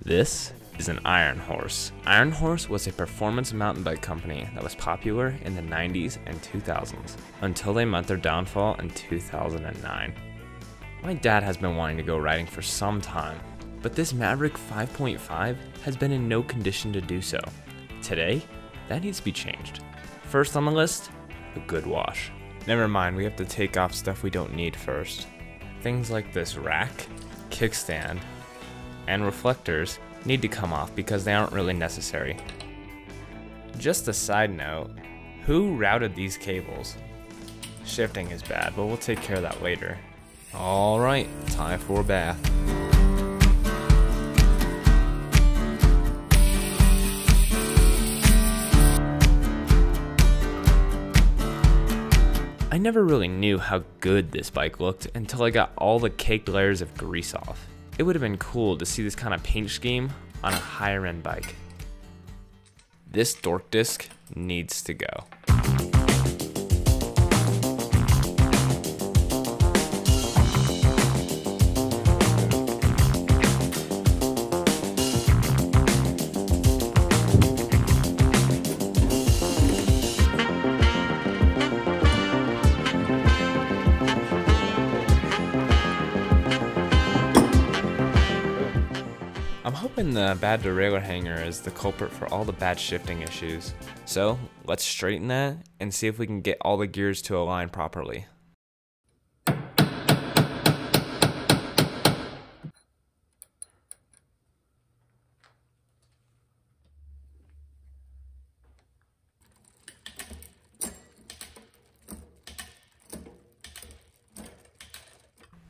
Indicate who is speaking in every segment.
Speaker 1: This is an Iron Horse. Iron Horse was a performance mountain bike company that was popular in the 90s and 2000s until they met their downfall in 2009. My dad has been wanting to go riding for some time, but this Maverick 5.5 has been in no condition to do so. Today, that needs to be changed. First on the list, a good wash. Never mind, we have to take off stuff we don't need first. Things like this rack, kickstand, and reflectors need to come off because they aren't really necessary. Just a side note, who routed these cables? Shifting is bad, but we'll take care of that later. Alright, time for a bath. I never really knew how good this bike looked until I got all the caked layers of grease off. It would have been cool to see this kind of paint scheme on a higher end bike. This dork disc needs to go. I'm hoping the bad derailleur hanger is the culprit for all the bad shifting issues. So let's straighten that and see if we can get all the gears to align properly.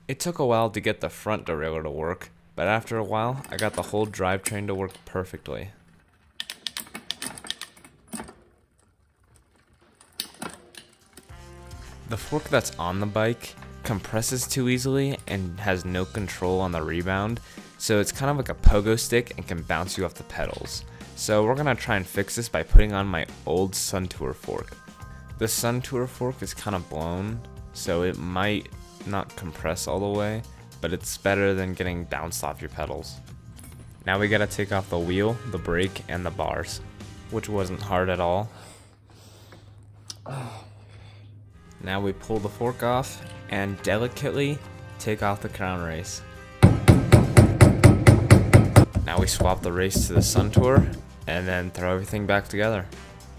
Speaker 1: It took a while to get the front derailleur to work, but after a while, I got the whole drivetrain to work perfectly. The fork that's on the bike compresses too easily and has no control on the rebound, so it's kind of like a pogo stick and can bounce you off the pedals. So we're gonna try and fix this by putting on my old Suntour fork. The Suntour fork is kind of blown, so it might not compress all the way, but it's better than getting bounced off your pedals. Now we gotta take off the wheel, the brake, and the bars, which wasn't hard at all. Now we pull the fork off and delicately take off the crown race. Now we swap the race to the Suntour and then throw everything back together.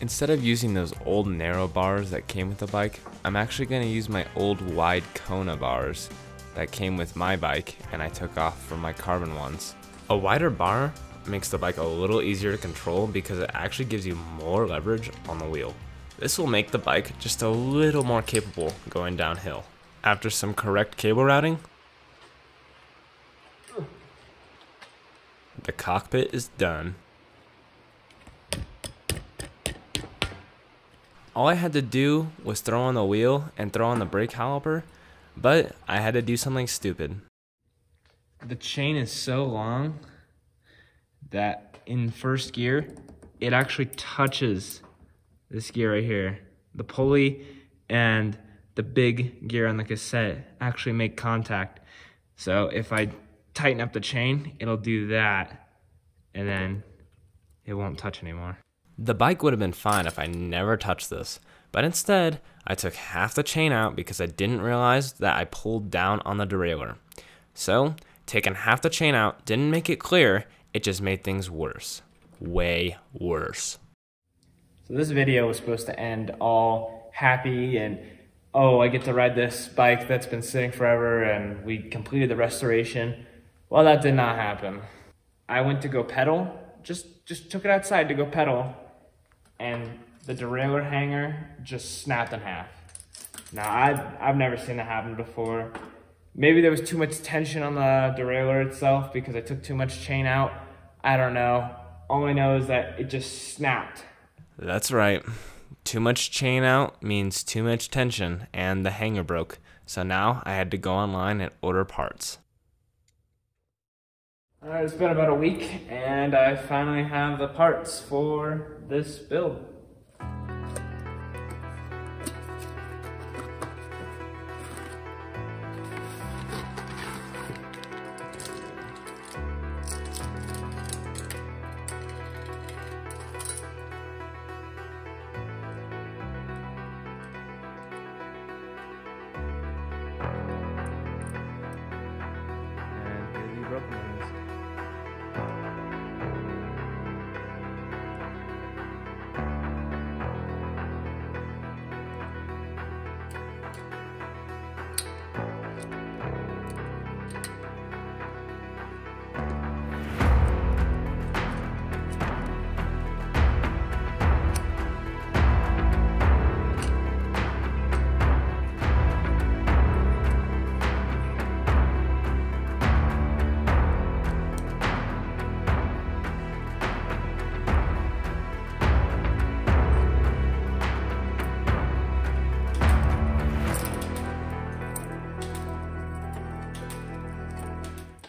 Speaker 1: Instead of using those old narrow bars that came with the bike, I'm actually gonna use my old wide Kona bars that came with my bike and I took off from my carbon ones. A wider bar makes the bike a little easier to control because it actually gives you more leverage on the wheel. This will make the bike just a little more capable going downhill. After some correct cable routing, the cockpit is done. All I had to do was throw on the wheel and throw on the brake caliper, but I had to do something stupid. The chain is so long that in first gear, it actually touches this gear right here. The pulley and the big gear on the cassette actually make contact. So if I tighten up the chain, it'll do that, and then it won't touch anymore. The bike would have been fine if I never touched this, but instead, I took half the chain out because I didn't realize that I pulled down on the derailleur. So, taking half the chain out didn't make it clear, it just made things worse. Way worse. So this video was supposed to end all happy and, oh, I get to ride this bike that's been sitting forever and we completed the restoration. Well, that did not happen. I went to go pedal, just took it outside to go pedal, and the derailleur hanger just snapped in half. Now, I've never seen that happen before. Maybe there was too much tension on the derailleur itself because I took too much chain out. I don't know. All I know is that it just snapped. That's right. Too much chain out means too much tension, and the hanger broke. So now I had to go online and order parts. Alright, it's been about a week, and I finally have the parts for this build.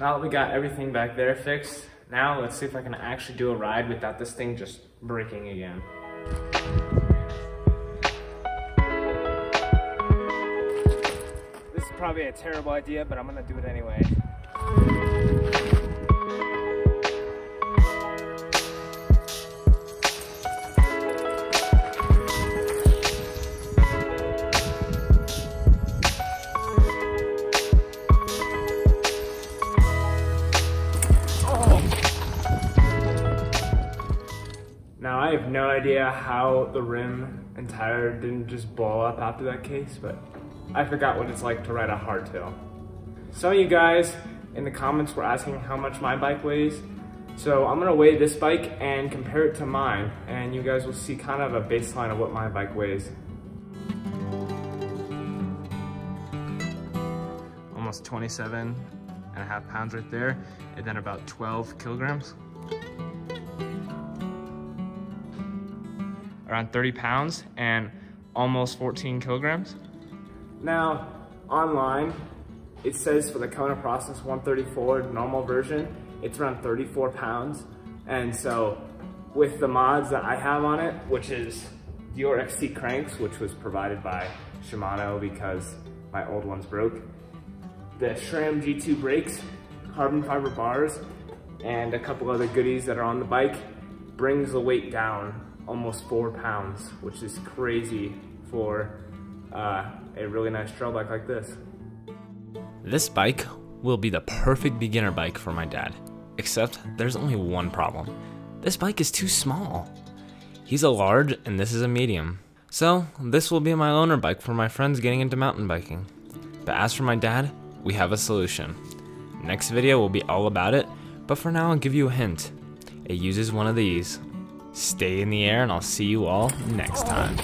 Speaker 1: Now that we got everything back there fixed, now let's see if I can actually do a ride without this thing just breaking again. This is probably a terrible idea, but I'm gonna do it anyway. Now I have no idea how the rim and tire didn't just blow up after that case, but I forgot what it's like to ride a hardtail. Some of you guys in the comments were asking how much my bike weighs, so I'm gonna weigh this bike and compare it to mine, and you guys will see kind of a baseline of what my bike weighs. Almost 27.5 pounds right there, and then about 12 kilograms. Around 30 pounds and almost 14 kilograms. Now, online, it says for the Kona Process 134 normal version, it's around 34 pounds. And so with the mods that I have on it, which is Dior XC cranks, which was provided by Shimano because my old ones broke, the SRAM G2 brakes, carbon fiber bars, and a couple other goodies that are on the bike, brings the weight down almost 4 pounds, which is crazy for a really nice trail bike like this. This bike will be the perfect beginner bike for my dad, except there's only one problem. This bike is too small. He's a large and this is a medium. So this will be my loaner bike for my friends getting into mountain biking. But as for my dad, we have a solution. Next video will be all about it, but for now I'll give you a hint. It uses one of these. Stay in the air and I'll see you all next time.